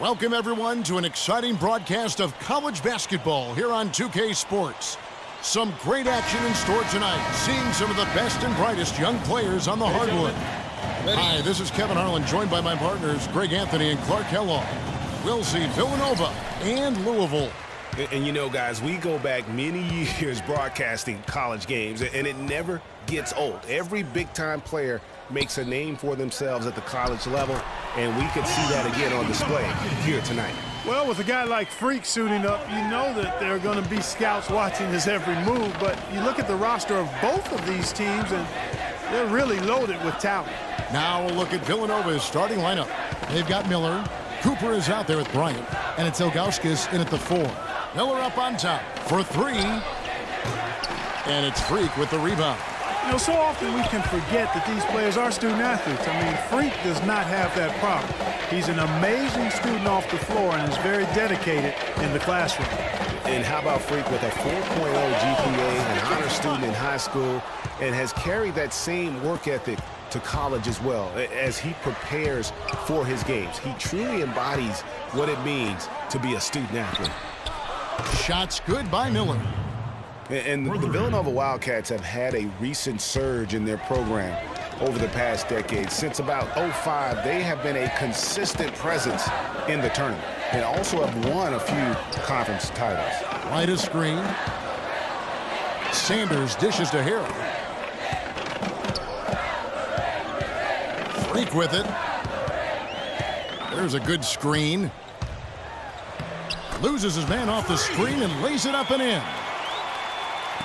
Welcome, everyone, to an exciting broadcast of college basketball here on 2K Sports. Some great action in store tonight, seeing some of the best and brightest young players on the hardwood. Hi, this is Kevin Harlan, joined by my partners Greg Anthony and Clark Kellogg. We'll see Villanova and Louisville. And you know, guys, we go back many years broadcasting college games, and it never gets old. Every big-time player makes a name for themselves at the college level, and we could see that again on display here tonight. Well, with a guy like Freak suiting up, you know that there are going to be scouts watching his every move, but you look at the roster of both of these teams, and they're really loaded with talent. Now we'll look at Villanova's starting lineup. They've got Miller. Cooper is out there with Bryant, and it's Ilgauskas in at the 4. Miller up on top for 3, and it's Freak with the rebound. You know, so often we can forget that these players are student athletes. I mean, Freak does not have that problem. He's an amazing student off the floor and is very dedicated in the classroom. And how about Freak with a 4.0 GPA, an honor student in high school, and has carried that same work ethic to college as well as he prepares for his games. He truly embodies what it means to be a student athlete. Shots good by Miller. And the Villanova Wildcats have had a recent surge in their program over the past decade. Since about '05, they have been a consistent presence in the tournament and also have won a few conference titles. Right a screen. Sanders dishes to Harrell. Freak with it. There's a good screen. Loses his man off the screen and lays it up and in.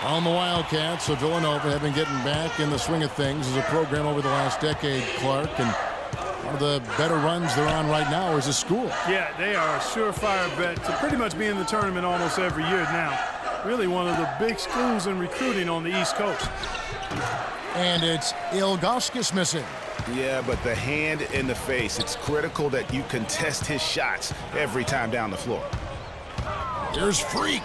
On the Wildcats, so Villanova have been getting back in the swing of things as a program over the last decade, Clark, and one of the better runs they're on right now as a school. Yeah, they are a surefire bet to pretty much be in the tournament almost every year now. Really one of the big schools in recruiting on the East Coast. And it's Ilgauskas missing. Yeah, but the hand in the face, it's critical that you contest his shots every time down the floor. Here's Freak.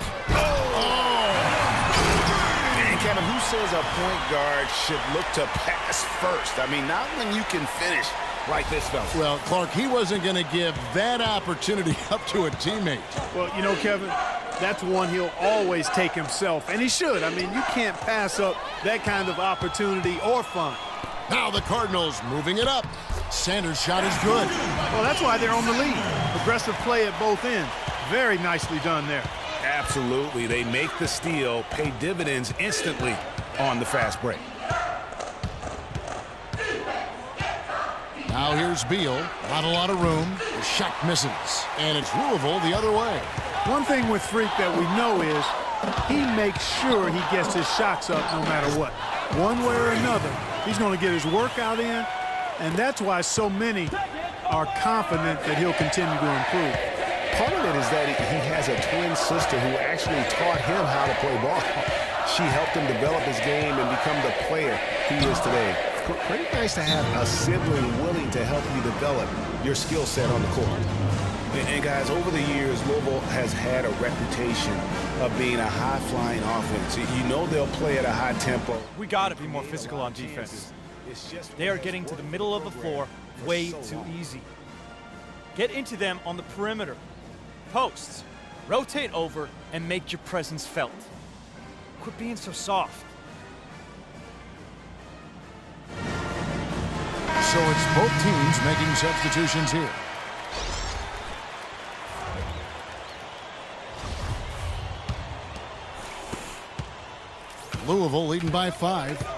Kevin, who says a point guard should look to pass first? I mean, not when you can finish like this fella. Well, Clark, he wasn't going to give that opportunity up to a teammate. Well, you know, Kevin, that's one he'll always take himself, and he should. I mean, you can't pass up that kind of opportunity or fun. Now the Cardinals moving it up. Sanders' shot is good. Well, that's why they're on the lead. Aggressive play at both ends. Very nicely done there. Absolutely. They make the steal, pay dividends instantly on the fast break. Now here's Beal. Not a lot of room. The shot misses. And it's Louisville the other way. One thing with Freak that we know is he makes sure he gets his shots up no matter what. One way or another, he's going to get his workout in, and that's why so many are confident that he'll continue to improve. Part of it is that he has a twin sister who actually taught him how to play ball. She helped him develop his game and become the player he is today. Pretty nice to have a sibling willing to help you develop your skill set on the court. And guys, over the years, Louisville has had a reputation of being a high-flying offense. You know they'll play at a high tempo. We got to be more physical on defense. They are getting to the middle of the floor way too easy. Get into them on the perimeter. Posts, rotate over, and make your presence felt. Quit being so soft. So it's both teams making substitutions here. Louisville leading by 5.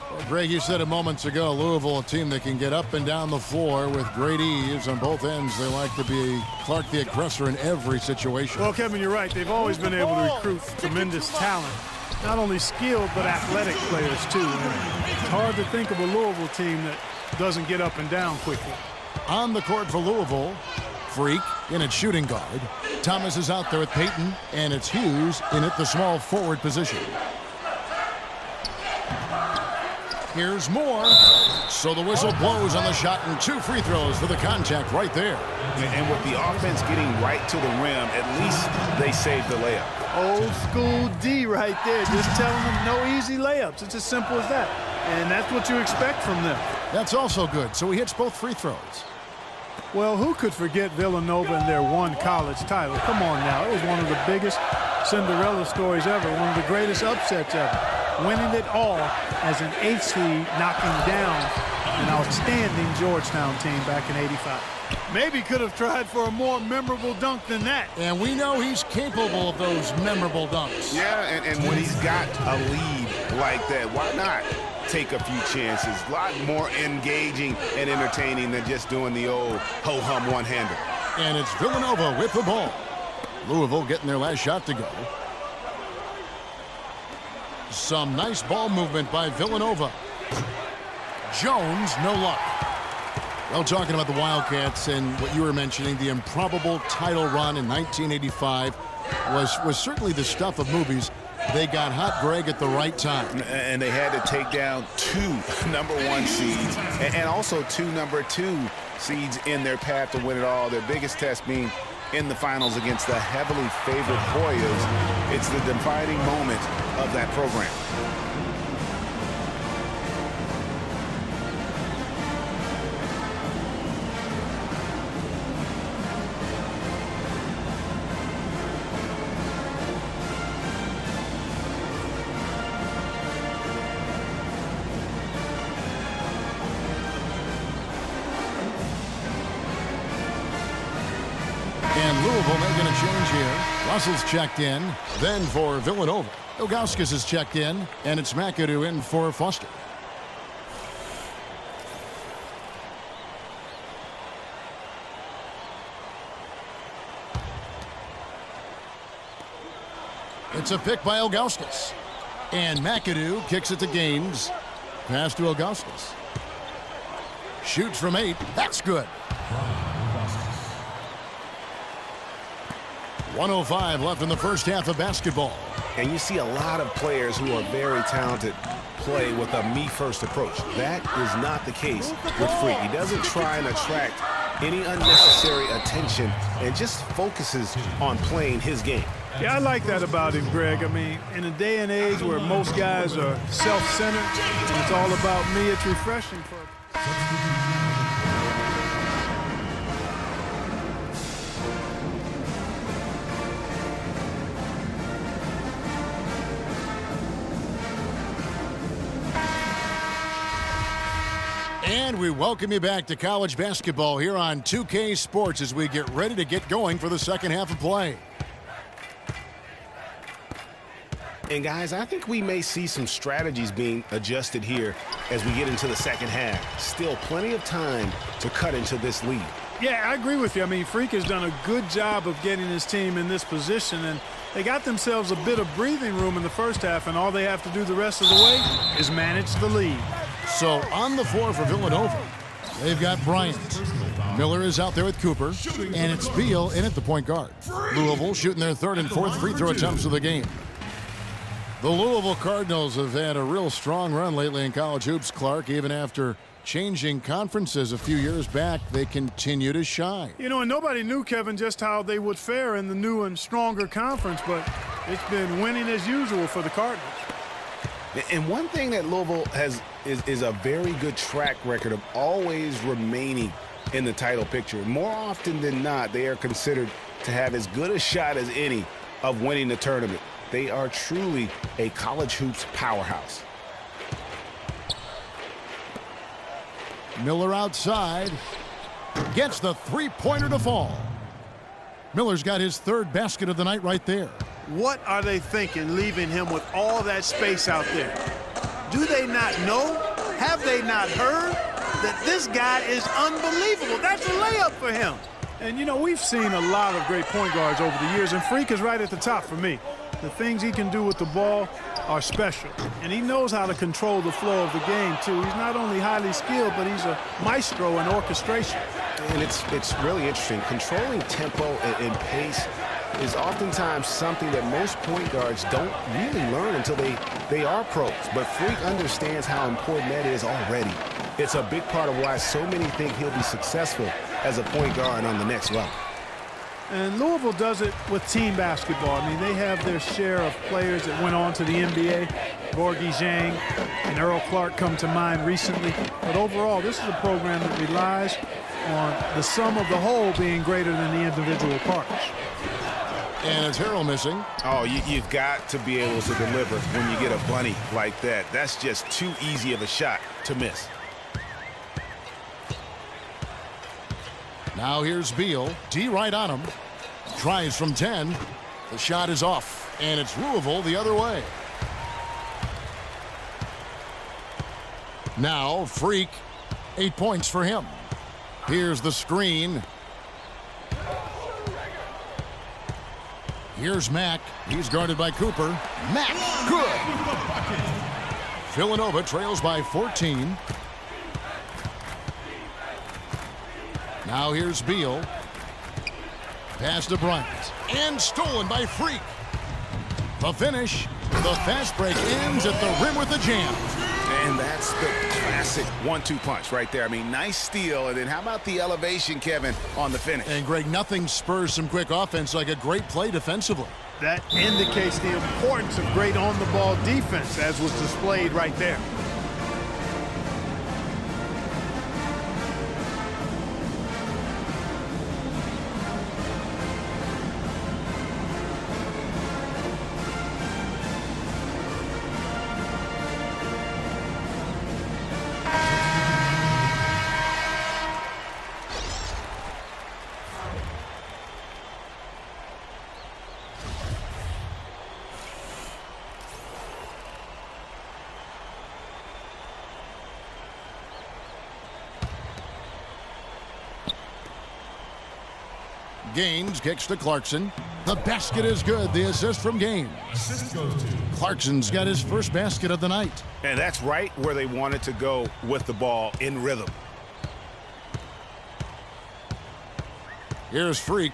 Well, Greg, you said it moments ago, Louisville, a team that can get up and down the floor with great ease on both ends. They like to be Clark the aggressor in every situation. Well, Kevin, you're right. They've always been able to recruit tremendous talent. Not only skilled, but athletic players, too. And it's hard to think of a Louisville team that doesn't get up and down quickly. On the court for Louisville, Freak in at shooting guard. Thomas is out there with Payton, and it's Hughes in at the small forward position. Here's Moore. So the whistle blows on the shot, and 2 free throws for the contact right there. And with the offense getting right to the rim, at least they saved the layup. Old school D right there, just telling them no easy layups. It's as simple as that. And that's what you expect from them. That's also good. So he hits both free throws. Well, who could forget Villanova and their one college title? Come on now. It was one of the biggest Cinderella stories ever, one of the greatest upsets ever. Winning it all as an 8th seed, knocking down an outstanding Georgetown team back in '85. Maybe could have tried for a more memorable dunk than that. And we know he's capable of those memorable dunks. Yeah, and when he's got a lead like that, why not take a few chances? A lot more engaging and entertaining than just doing the old ho-hum one-hander. And it's Villanova with the ball. Louisville getting their last shot to go. Some nice ball movement by Villanova. Jones, no luck. Well, talking about the Wildcats and what you were mentioning, the improbable title run in 1985 was certainly the stuff of movies. They got hot, Greg, at the right time. And they had to take down 2 #1 seeds and also 2 #2 seeds in their path to win it all. Their biggest test being in the finals against the heavily favored Hoyas. It's the defining moment of that program. And Louisville making a change here. Russell's checked in. Then for Villanova, Ilgauskas is checked in. And it's McAdoo in for Foster. It's a pick by Ilgauskas. And McAdoo kicks it to Gaines. Pass to Ilgauskas. Shoots from 8. That's good. 1:05 left in the first half of basketball. And you see a lot of players who are very talented play with a me-first approach. That is not the case with Freak. He doesn't try and attract any unnecessary attention and just focuses on playing his game. Yeah, I like that about him, Greg. I mean, in a day and age where most guys are self-centered, it's all about me, it's refreshing for And we welcome you back to college basketball here on 2K Sports as we get ready to get going for the second half of play. And guys, I think we may see some strategies being adjusted here as we get into the second half. Still plenty of time to cut into this lead. Yeah, I agree with you. I mean, Freak has done a good job of getting his team in this position, and they got themselves a bit of breathing room in the first half, and all they have to do the rest of the way is manage the lead. So on the floor for Villanova, they've got Bryant. Miller is out there with Cooper, and it's Beal in at the point guard. Louisville shooting their 3rd and 4th free throw attempts of the game. The Louisville Cardinals have had a real strong run lately in college hoops, Clark. Even after changing conferences a few years back, they continue to shine. You know, and nobody knew, Kevin, just how they would fare in the new and stronger conference, but it's been winning as usual for the Cardinals. And one thing that Louisville has is a very good track record of always remaining in the title picture. More often than not, they are considered to have as good a shot as any of winning the tournament. They are truly a college hoops powerhouse. Miller outside. Gets the three-pointer to fall. Miller's got his 3rd basket of the night right there. What are they thinking, leaving him with all that space out there? Do they not know? Have they not heard that this guy is unbelievable? That's a layup for him. And, you know, we've seen a lot of great point guards over the years, and Freak is right at the top for me. The things he can do with the ball are special, and he knows how to control the flow of the game, too. He's not only highly skilled, but he's a maestro in orchestration. And it's really interesting. Controlling tempo and pace is oftentimes something that most point guards don't really learn until they are pros. But Freak understands how important that is already. It's a big part of why so many think he'll be successful as a point guard on the next level. And Louisville does it with team basketball. I mean, they have their share of players that went on to the NBA. Gorgie Zhang and Earl Clark come to mind recently. But overall, this is a program that relies on the sum of the whole being greater than the individual parts. And it's Harrell missing. Oh, you've got to be able to deliver when you get a bunny like that. That's just too easy of a shot to miss. Now here's Beal. D right on him. Tries from 10. The shot is off, and it's Louisville the other way. Now Freak. 8 points for him. Here's the screen. Here's Mack. He's guarded by Cooper. Mack, good. Villanova trails by 14. Now here's Beal. Pass to Bryant. And stolen by Freak. The finish. The fast break ends at the rim with a jam. And that's the classic 1-2 punch right there. I mean, nice steal. And then how about the elevation, Kevin, on the finish? And, Greg, nothing spurs some quick offense like a great play defensively. That indicates the importance of great on-the-ball defense, as was displayed right there. Gaines kicks to Clarkson. The basket is good. The assist from Gaines. Clarkson's got his first basket of the night. And that's right where they wanted to go with the ball, in rhythm. Here's Freak.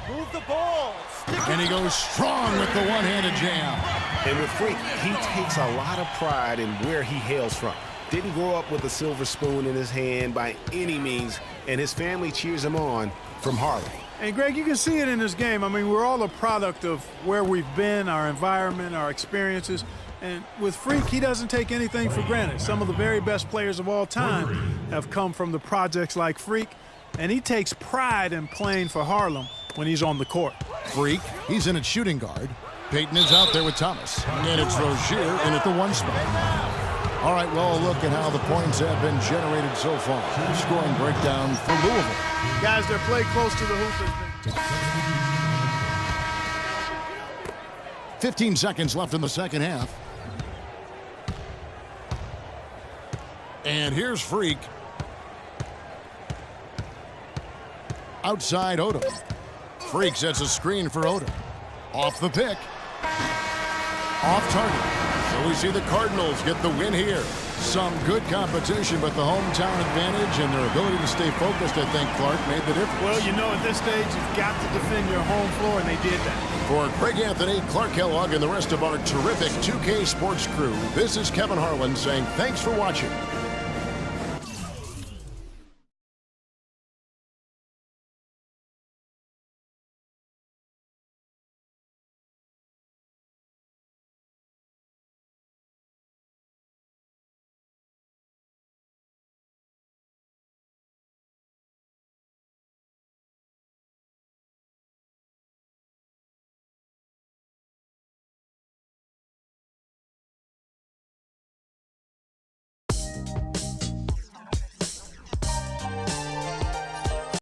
Move the ball. And he goes strong with the one-handed jam. And with Freak, he takes a lot of pride in where he hails from. Didn't grow up with a silver spoon in his hand by any means, and his family cheers him on from Harlem. And, Greg, you can see it in this game. I mean, we're all a product of where we've been, our environment, our experiences. And with Freak, he doesn't take anything for granted. Some of the very best players of all time have come from the projects like Freak, and he takes pride in playing for Harlem when he's on the court. Freak, he's in at shooting guard. Peyton is out there with Thomas. And it's Rozier in at the 1 spot. All right, well, look at how the points have been generated so far. Scoring breakdown for Louisville. Guys, their play close to the hoop has been... 15 seconds left in the second half. And here's Freak. Outside Odom. Freak sets a screen for Odom. Off the pick. Off target. So we see the Cardinals get the win here. Some good competition, but the hometown advantage and their ability to stay focused, I think, Clark, made the difference. Well, you know, at this stage, you've got to defend your home floor, and they did that. For Craig Anthony, Clark Kellogg, and the rest of our terrific 2K Sports crew, this is Kevin Harlan saying thanks for watching.